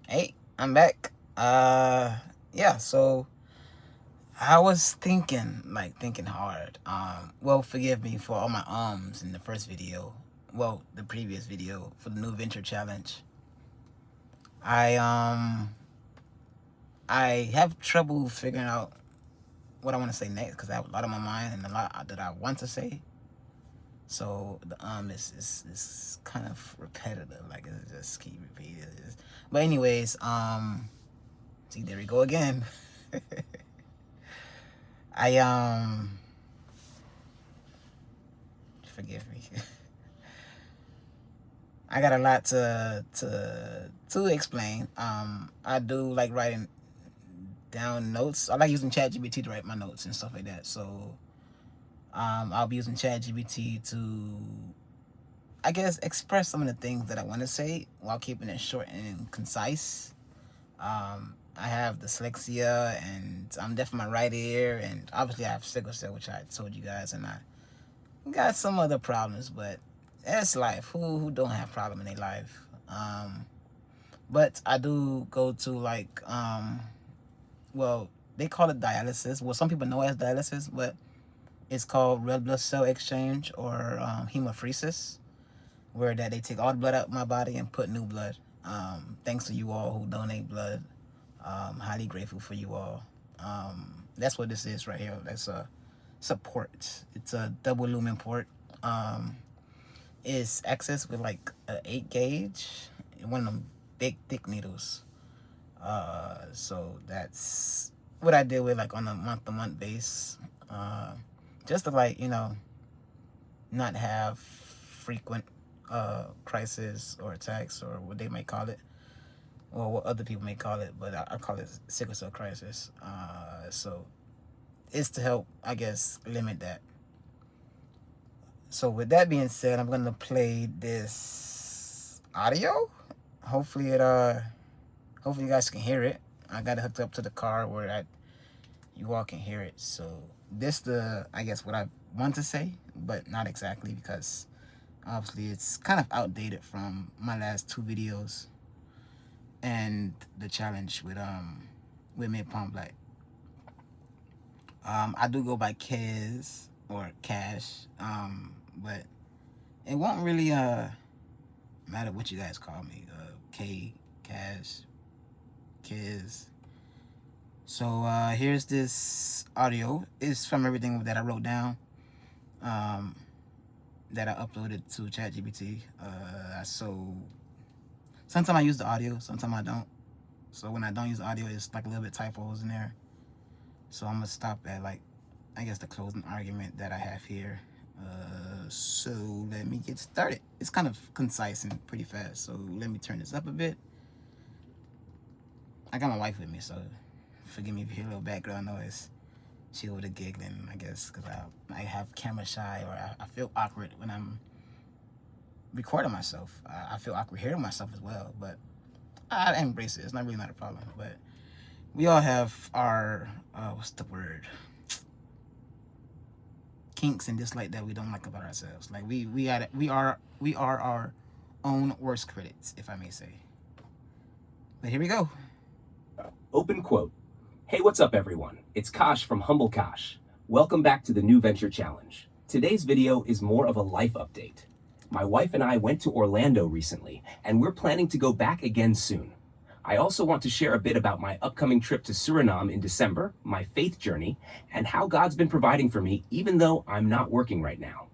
Hey, I'm back. Yeah, so I was thinking hard. Well, forgive me for all my ums in the first video. Well, the previous video for the new venture challenge. I I have trouble figuring out what I want to say next because I have a lot on my mind and a lot that I want to say. So the is kind of repetitive, like it just keep repeating. But anyways, see, there we go again. I forgive me. I got a lot to explain. I do like writing down notes. I like using ChatGPT to write my notes and stuff like that. So I'll be using ChatGPT to, I guess, express some of the things that I want to say while keeping it short and concise. I have dyslexia and I'm deaf in my right ear, and obviously I have sickle-cell, which I told you guys, and I got some other problems, but that's life. Who don't have problem in their life? But I do go to like well, they call it dialysis. Well, some people know it as dialysis, but it's called red blood cell exchange or hemophilia, where that they take all the blood out of my body and put new blood. Thanks to you all who donate blood. Highly grateful for you all. That's what this is right here. That's a port. It's a double lumen port. Is accessed with like a 8 gauge, one of them big thick needles. So that's what I deal with like on a month-to-month base. Just to like, not have frequent crisis or attacks or what they may call it, or what other people may call it, but I call it sickle cell crisis. So it's to help, I guess, limit that. So with that being said, I'm gonna play this audio. Hopefully hopefully you guys can hear it. I got it hooked up to the car where you all can hear it. So this I guess what I want to say, but not exactly, because obviously it's kind of outdated from my last 2 videos and the challenge with Mid Palm Black. I do go by Kazh or Cash, but it won't really matter what you guys call me. K, Cash, Kazh. So here's this audio. It's from everything that I wrote down, that I uploaded to ChatGPT. So sometimes I use the audio, sometimes I don't. So when I don't use the audio, it's like a little bit typos in there. So I'm gonna stop at like, I guess, the closing argument that I have here. So let me get started. It's kind of concise and pretty fast. So let me turn this up a bit. I got my wife with me, so forgive me if you hear a little background noise. She over there giggling, I guess, because I have camera shy, or I feel awkward when I'm recording myself. I feel awkward hearing myself as well, but I embrace it. It's not really not a problem. But we all have our what's the word? Kinks and dislike that we don't like about ourselves. Like we are our own worst critics, if I may say. But here we go. Open quote. Hey, what's up, everyone? It's Kazh from Humble Kazh. Welcome back to the New Venture Challenge. Today's video is more of a life update. My wife and I went to Orlando recently, and we're planning to go back again soon. I also want to share a bit about my upcoming trip to Suriname in December, my faith journey, and how God's been providing for me even though I'm not working right now.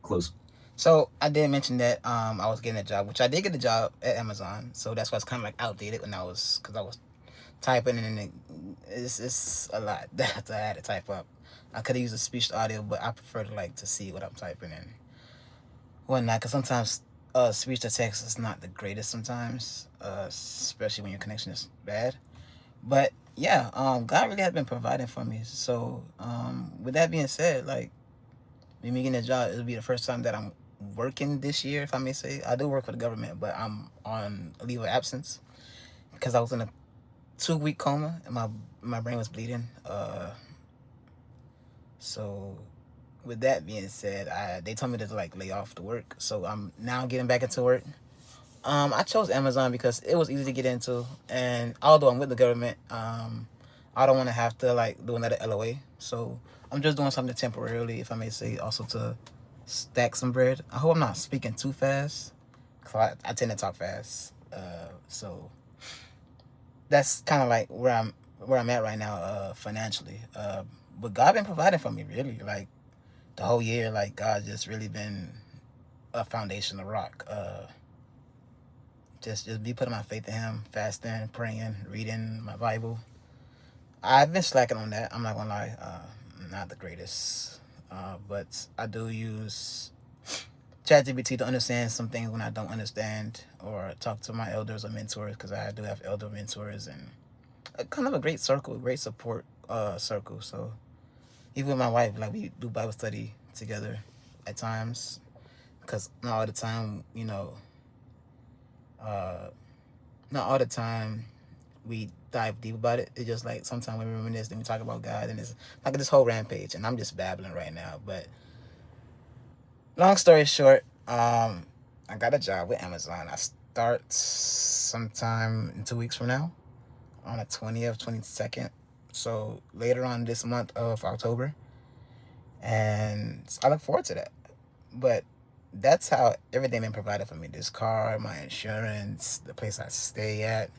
Close. So I did mention that I was getting a job, which I did get a job at Amazon. So that's why it's kind of like outdated because I was typing, and it's a lot that I had to type up. I could have used a speech to audio, but I prefer to see what I'm typing and whatnot, because sometimes speech to text is not the greatest sometimes, especially when your connection is bad. But yeah, God really has been providing for me. So with that being said, like, me getting a job, it'll be the first time that I'm working this year, if I may say. I do work for the government, but I'm on a leave of absence because I was in a 2-week coma and my brain was bleeding. So with that being said, they told me to like lay off the work. So I'm now getting back into work. I chose Amazon because it was easy to get into, and although I'm with the government, I don't want to have to like do another LOA. So I'm just doing something temporarily, if I may say, also to stack some bread. I hope I'm not speaking too fast, cause I tend to talk fast. So that's kind of like where I'm at right now, financially. But God been providing for me really, like the whole year. Like God just really been a foundation, a rock. Just be putting my faith in Him, fasting, praying, reading my Bible. I've been slacking on that. I'm not gonna lie. Not the greatest, but I do use ChatGPT to understand some things when I don't understand, or talk to my elders or mentors, because I do have elder mentors and kind of a great circle, great support circle. So even with my wife, like we do Bible study together at times, because not all the time, uh, not all the time we dive deep about it. It's just like sometimes we reminisce and we talk about God, and it's like this whole rampage. And I'm just babbling right now, but long story short, I got a job with Amazon. I start sometime in 2 weeks from now, on the 20th, 22nd. So later on this month of October, and I look forward to that. But that's how everything been provided for me. This car, my insurance, the place I stay at,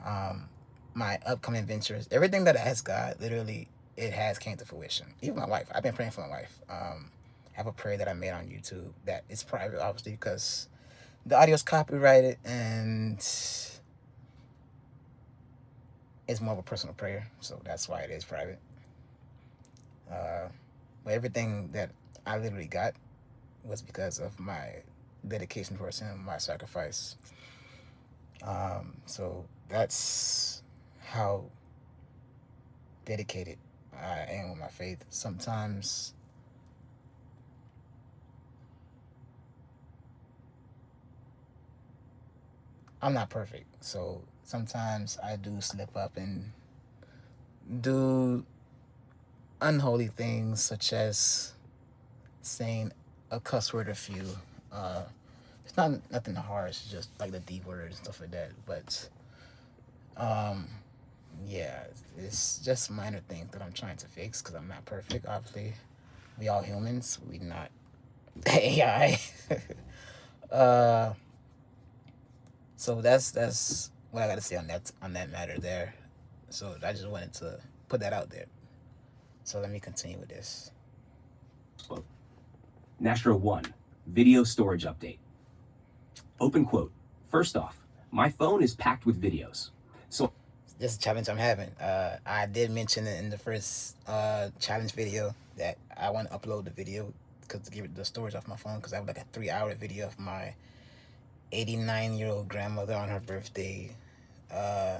um, my upcoming ventures, everything that I ask God, literally, it has came to fruition. Even my wife, I've been praying for my wife. I have a prayer that I made on YouTube that is private, obviously, because the audio is copyrighted, and it's more of a personal prayer, so that's why it is private. Uh, but everything that I literally got was because of my dedication towards Him, my sacrifice. So that's how dedicated I am with my faith. Sometimes I'm not perfect, so sometimes I do slip up and do unholy things, such as saying a cuss word or few. It's not nothing harsh, it's just like the D word and stuff like that. But um, yeah, it's just minor things that I'm trying to fix because I'm not perfect. Obviously, we all humans. We not AI. uh, so that's what I got to say on that matter there. So I just wanted to put that out there. So let me continue with this. Quote. Nastro 1, video storage update. Open quote. First off, my phone is packed with videos. So This is a challenge I'm having. I did mention it in the first challenge video that I want to upload the video because to give it the storage off my phone, because I have like a 3 hour video of my 89-year-old grandmother on her birthday, uh,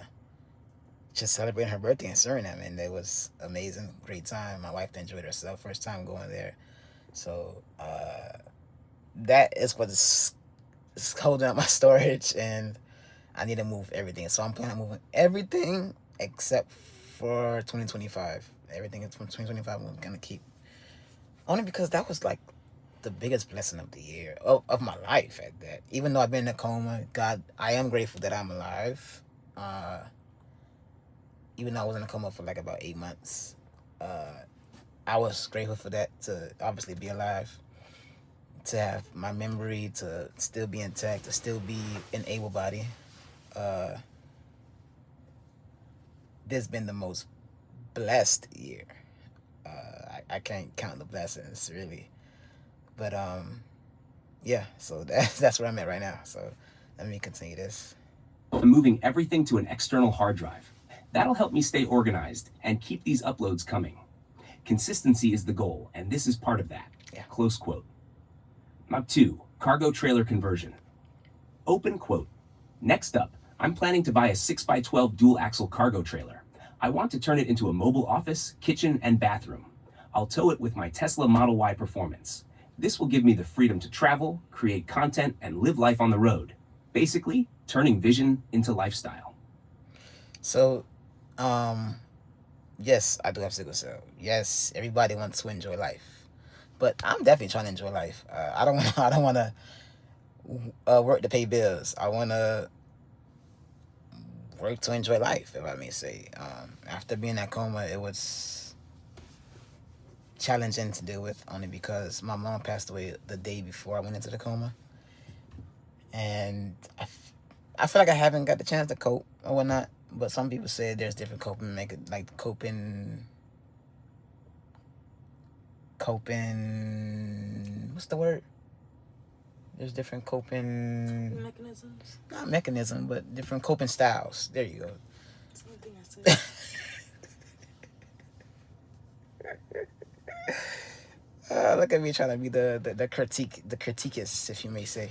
just celebrating her birthday in Suriname, and it was amazing, great time. My wife enjoyed herself, first time going there. So that is what's holding up my storage, and I need to move everything. So I'm planning on moving everything except for 2025. Everything from 2025 I'm gonna keep. Only because that was like the biggest blessing of the year, of my life at that. Even though I've been in a coma, God, I am grateful that I'm alive. Uh, Even though I was in a coma for like about 8 months, I was grateful for that, to obviously be alive, to have my memory to still be intact, to still be an able body. Uh, this has been the most blessed year. I can't count the blessings really, but yeah. So that's where I'm at right now. So let me continue this. I'm moving everything to an external hard drive. That'll help me stay organized and keep these uploads coming. Consistency is the goal, and this is part of that. Yeah. Close quote. Now 2, cargo trailer conversion. Open quote. Next up, I'm planning to buy a 6x12 dual axle cargo trailer. I want to turn it into a mobile office, kitchen, and bathroom. I'll tow it with my Tesla Model Y Performance. This will give me the freedom to travel, create content, and live life on the road. Basically, turning vision into lifestyle. So, yes, I do have sickle cell. Yes, everybody wants to enjoy life, but I'm definitely trying to enjoy life. I don't want to work to pay bills. I want to work to enjoy life, if I may say. After being in that coma, it was challenging to deal with, only because my mom passed away the day before I went into the coma. And I feel like I haven't got the chance to cope or whatnot. But some people say there's different coping, what's the word? There's different coping mechanisms. Not mechanism, but different coping styles. There you go. Same thing I said. Look at me trying to be the critiquist, if you may say,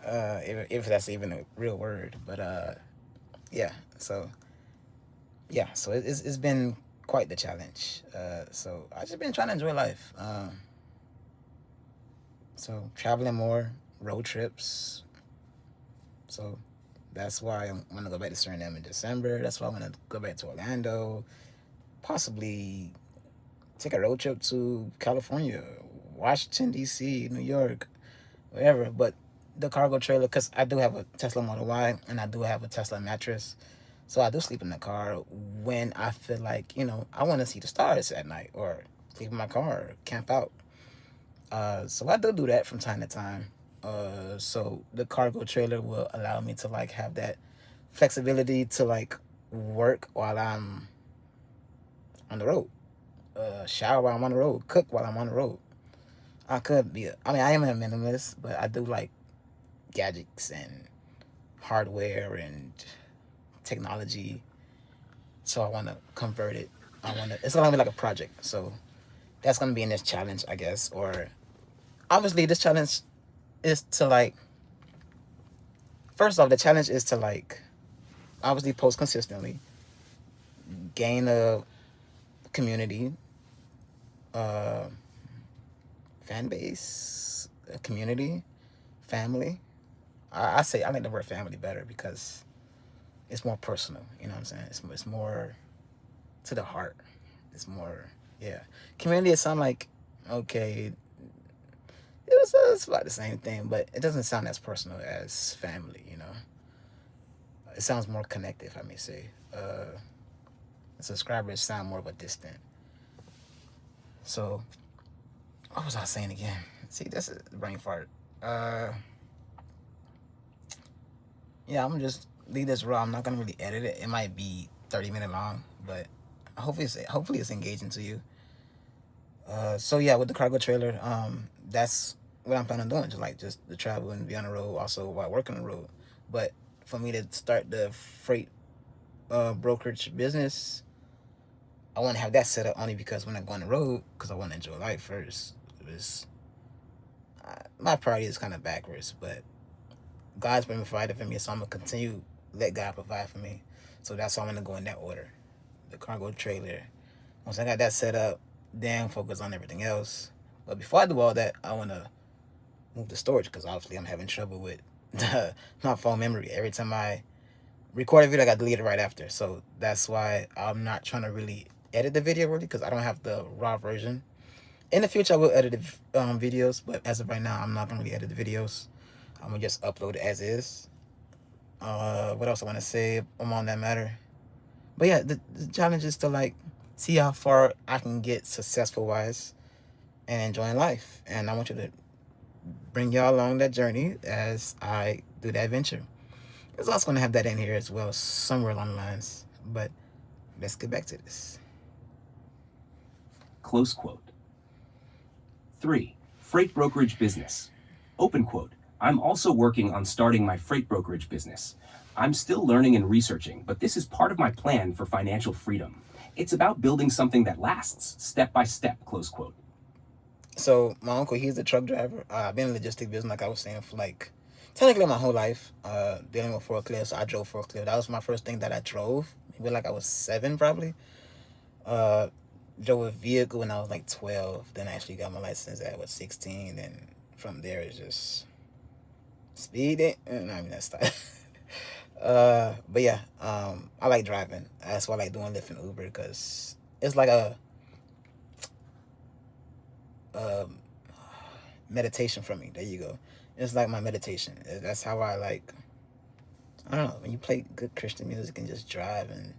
if that's even a real word. But yeah. So it's been quite the challenge. So I just been trying to enjoy life. So traveling more, road trips. So that's why I want to go back to Suriname in December. That's why I want to go back to Orlando. Possibly take a road trip to California, Washington, D.C., New York, wherever. But the cargo trailer, because I do have a Tesla Model Y and I do have a Tesla mattress. So I do sleep in the car when I feel like, I want to see the stars at night, or sleep in my car, or camp out. So I do that from time to time. So the cargo trailer will allow me to have that flexibility to work while I'm on the road, shower while I'm on the road, cook while I'm on the road. I am a minimalist, but I do like gadgets and hardware and technology. So I want to convert it. It's going to be like a project. So that's going to be in this challenge, I guess. Or obviously this challenge is to first off, the challenge is to obviously post consistently, gain a community, uh, fan base, a community, family. I like the word family better because it's more personal. You know what I'm saying? It's more to the heart. It's more, yeah. Community is something like, okay, it's about the same thing, but it doesn't sound as personal as family. It sounds more connected, if I may say. Subscribers sound more of a distant. So, what was I saying again? See, that's a brain fart. Yeah, I'm gonna just leave this raw. I'm not gonna really edit it. It might be 30-minute long, but hopefully it's engaging to you. So yeah, with the cargo trailer, that's what I'm planning on doing. Just to travel and be on the road, also while working on the road. But for me to start the freight brokerage business, I want to have that set up only because when I go on the road, because I want to enjoy life first. My priority is kind of backwards, but God's been providing for me, so I'm gonna continue let God provide for me. So that's why I'm gonna go in that order. The cargo trailer. Once I got that set up, then focus on everything else. But before I do all that, I wanna move the storage because obviously I'm having trouble with my phone memory. Every time I record a video, I got deleted right after. So that's why I'm not trying to really edit the video really, because I don't have the raw version. In the future, I will edit the videos, but as of right now, I'm not gonna really edit the videos. I'm gonna just upload it as is. What else I want to say on that matter? But yeah, the challenge is to see how far I can get successful wise and enjoying life. And I want you to bring y'all along that journey as I do that venture. It's also gonna have that in here as well, somewhere along the lines. But let's get back to this. Close quote. 3. Freight brokerage business. Open quote. I'm also working on starting my freight brokerage business. I'm still learning and researching, but this is part of my plan for financial freedom. It's about building something that lasts, step by step, close quote. So my uncle, he's a truck driver. I've been in logistic business, like I was saying, for technically my whole life. Dealing with forklifts. I drove forklift. That was my first thing that I drove. Maybe I was 7 probably. Drove a vehicle when I was 12. Then I actually got my license at 16. And from there it's just speeding. That's but yeah, I like driving. That's why I like doing Lyft and Uber, because it's like a meditation for me. There you go. It's like my meditation. That's how I like. I don't know. When you play good Christian music and just drive and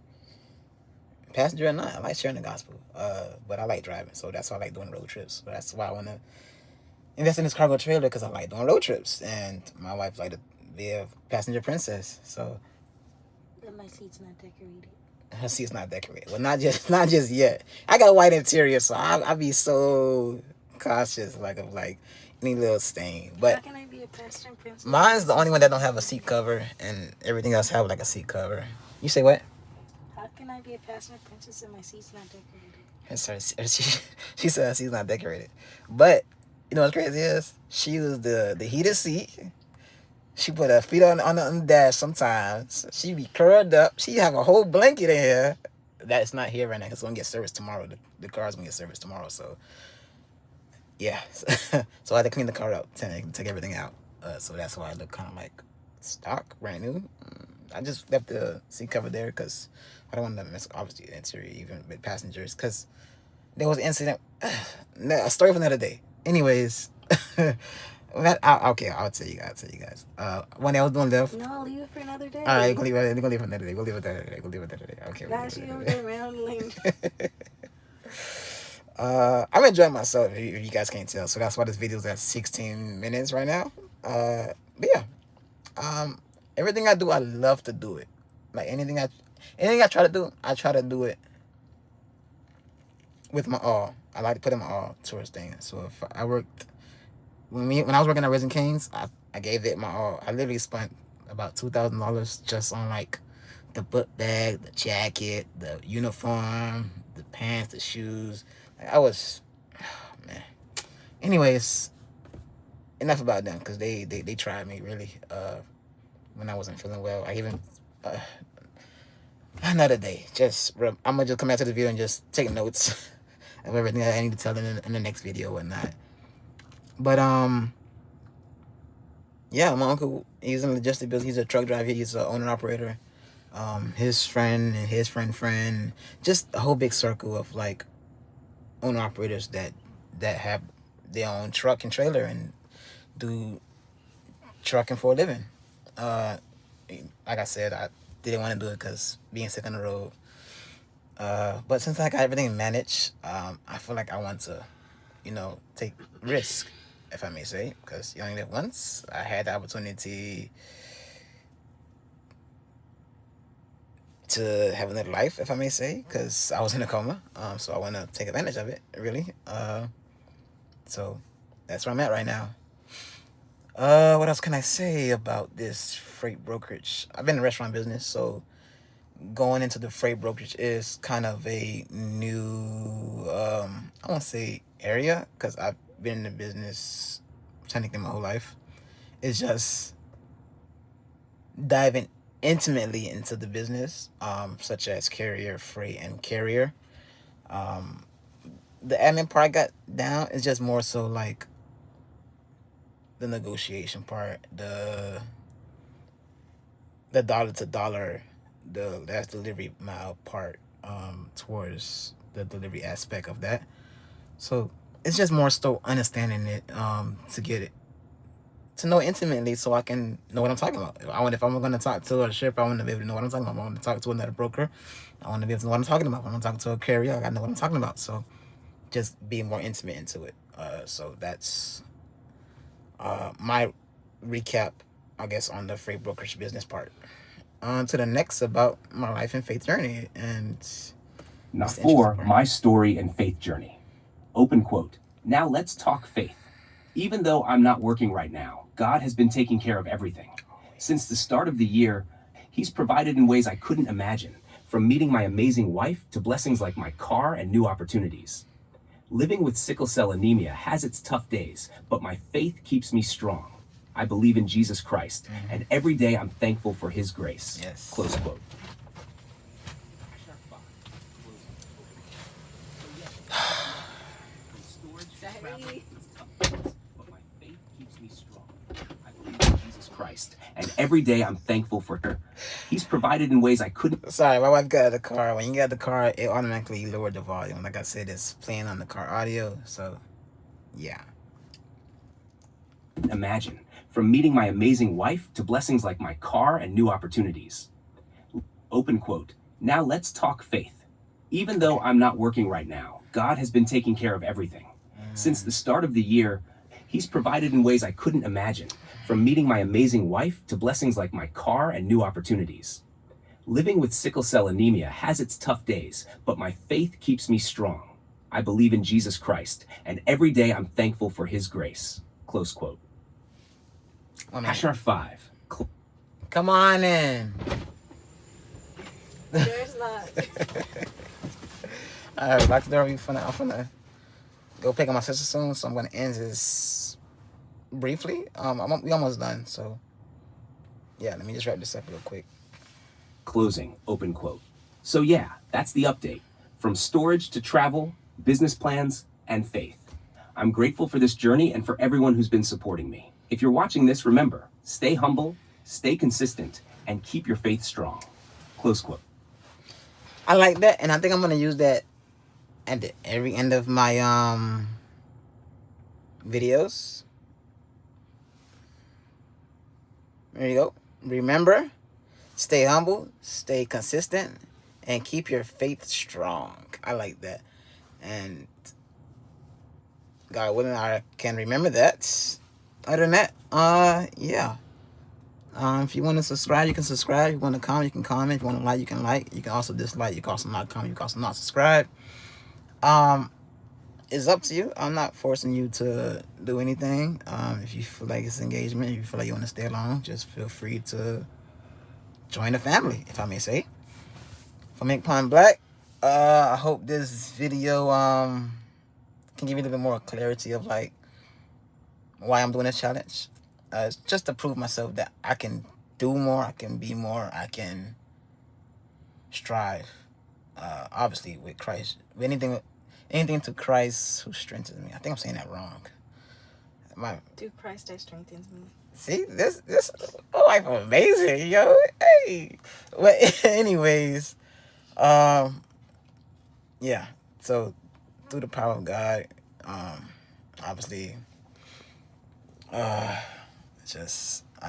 passenger or not, I like sharing the gospel. But I like driving, so that's why I like doing road trips. So that's why I want to invest in this cargo trailer because I like doing road trips, and my wife like to be a passenger princess. So But my seat's not decorated. her seat's not decorated. Well, not just yet. I got white interior, so I be so cautious of like any little stain. How But can I be a passenger princess? mine's the only one that don't have a seat cover, and everything else have like a seat cover. You say what? How can I be a passenger princess and my seat's not decorated? Sorry, she said she's not decorated. But you know what's crazy is she used the heated seat. She put her feet on the dash sometimes. She be curled up. She have a whole blanket in here. That's not here right now. It's gonna get serviced tomorrow. The car's gonna get serviced tomorrow. So yeah. So I had to clean the car up, take everything out. So that's why I look kind of like stock, brand new. I just left the seat cover there because I don't want to mess obviously the interior even with passengers because there was an incident. A story for another day. Anyways. Okay, I'll tell you guys. When I was doing left. No, leave it for another day. All right, we're gonna leave it for another day. We'll leave it another day. Okay. Gosh, you over there rambling. I'm enjoying myself. If you guys can't tell, so that's why this video is at 16 minutes right now. But yeah, everything I do, I love to do it. Like anything I try to do, I try to do it with my all. I like to put in my all towards things. So if I worked. When I was working at Raising Cane's, I gave it my all. I literally spent about $2,000 just on like the book bag, the jacket, the uniform, the pants, the shoes. Like, I was, man. Anyways, enough about them because they tried me really when I wasn't feeling well. I even another day. I'm gonna just come back to the video and just take notes of everything that I need to tell in the next video or whatnot. But yeah, my uncle, he's in the logistics business. He's a truck driver. He's an owner operator. His friend and his friend, just a whole big circle of like owner operators that have their own truck and trailer and do trucking for a living. Like I said, I didn't want to do it because being sick on the road. But since I got everything managed, I feel like I want to, take risk, if I may say, because you only live once. I had the opportunity to have another life, if I may say, because I was in a coma. So I want to take advantage of it, really. So that's where I'm at right now. What else can I say about this freight brokerage? I've been in the restaurant business, so going into the freight brokerage is kind of a new, I won't say area, because I've been in the business technically my whole life. It's just diving intimately into the business, such as carrier, freight, and carrier. The admin part I got down is just more so like the negotiation part, the dollar to dollar, the last delivery mile part, towards the delivery aspect of that. So it's just more so understanding it, to get it, to know intimately, so I can know what I'm talking about. If I'm going to talk to a shipper, I want to be able to know what I'm talking about. I want to talk to another broker, I want to be able to know what I'm talking about. When I'm talking to a carrier, I got to know what I'm talking about. So just being more intimate into it. So that's my recap, I guess, on the freight brokerage business part. On to the next about my life and faith journey. And Now for my story and faith journey. Open quote. Now let's talk faith. Even though I'm not working right now, God has been taking care of everything. Since the start of the year, He's provided in ways I couldn't imagine, from meeting my amazing wife to blessings like my car and new opportunities. Living with sickle-cell anemia has its tough days, but my faith keeps me strong. I believe in Jesus Christ, and every day I'm thankful for His grace. Yes. Close quote. But my faith keeps me strong. I believe in Jesus Christ, and every day I'm thankful for her. He's provided in ways I couldn't. Sorry, my wife got the car. When you got the car, it automatically lowered the volume. Like I said, it's playing on the car audio. So, yeah. Imagine. from meeting my amazing wife to blessings like my car and new opportunities. Open quote. Now let's talk faith. Even though I'm not working right now, God has been taking care of everything. Since the start of the year, He's provided in ways I couldn't imagine, from meeting my amazing wife to blessings like my car and new opportunities. Living with sickle cell anemia has its tough days, but my faith keeps me strong. I believe in Jesus Christ, and every day I'm thankful for His grace. Close quote. Hashar 5. Come on in. There's not. All right, back to the review. I'm finna go pick up my sister soon, so I'm gonna end this briefly. We almost done, so yeah. Let me just wrap this up real quick. Closing. Open quote. So yeah, that's the update. From storage to travel, business plans, and faith. I'm grateful for this journey and for everyone who's been supporting me. If you're watching this, remember, stay humble, stay consistent, and keep your faith strong. Close quote. I like that, and I think I'm gonna use that at the every end of my videos. There you go. Remember, stay humble, stay consistent, and keep your faith strong. I like that. And God willing, I can remember that. Other than that, yeah. If you want to subscribe, you can subscribe. If you want to comment, you can comment. If you want to like, you can like. You can also dislike. You can also not comment. You can also not subscribe. It's up to you. I'm not forcing you to do anything. If you feel like it's engagement, if you feel like you want to stay along, just feel free to join the family, if I may say. From Ink Pond Black, I hope this video can give you a little bit more clarity of like why I'm doing this challenge. It's just to prove myself that I can do more, I can be more, I can strive. Obviously with Christ, with anything to Christ who strengthens me. I think I'm saying that wrong. Through Christ that strengthens me. See, this life amazing, yo. Hey. But anyways, yeah. So through the power of God, obviously, I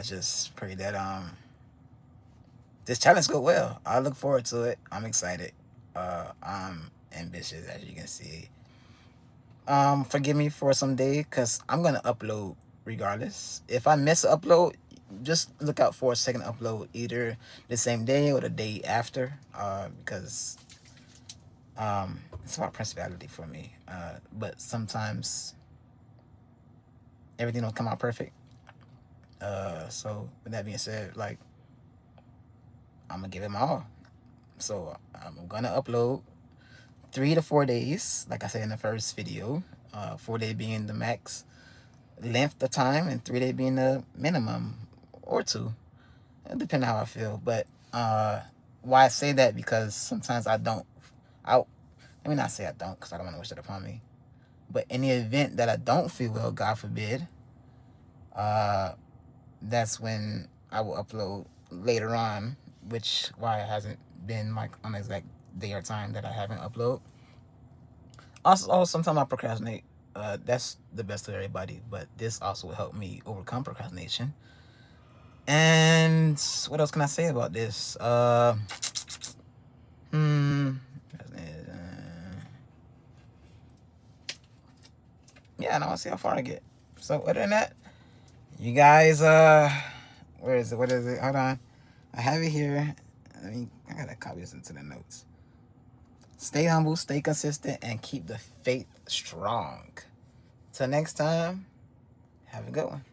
just pray that this challenge go well. I look forward to it. I'm excited. I'm ambitious, as you can see. Forgive me for some day, because I'm gonna upload regardless. If I miss an upload, just look out for a second upload, either the same day or the day after, because it's about principality for me. But sometimes everything don't come out perfect. So with that being said, like, I'm gonna give it my all. So I'm gonna upload 3 to 4 days, like I said in the first video. 4 days being the max length of time, and 3 days being the minimum, or 2, depending on how I feel. But why I say that, because sometimes let me not say I don't, because I don't want to wish it upon me. But in the event that I don't feel well, God forbid, that's when I will upload later on, which why it hasn't been like on the exact day or time that I haven't uploaded. Also sometimes I procrastinate. That's the best of everybody, but this also will help me overcome procrastination. And what else can I say about this? Yeah, and I want to see how far I get. So other than that, you guys, where is it? What is it? Hold on. I have it here. I gotta copy this into the notes. Stay humble, stay consistent, and keep the faith strong. Till next time, have a good one.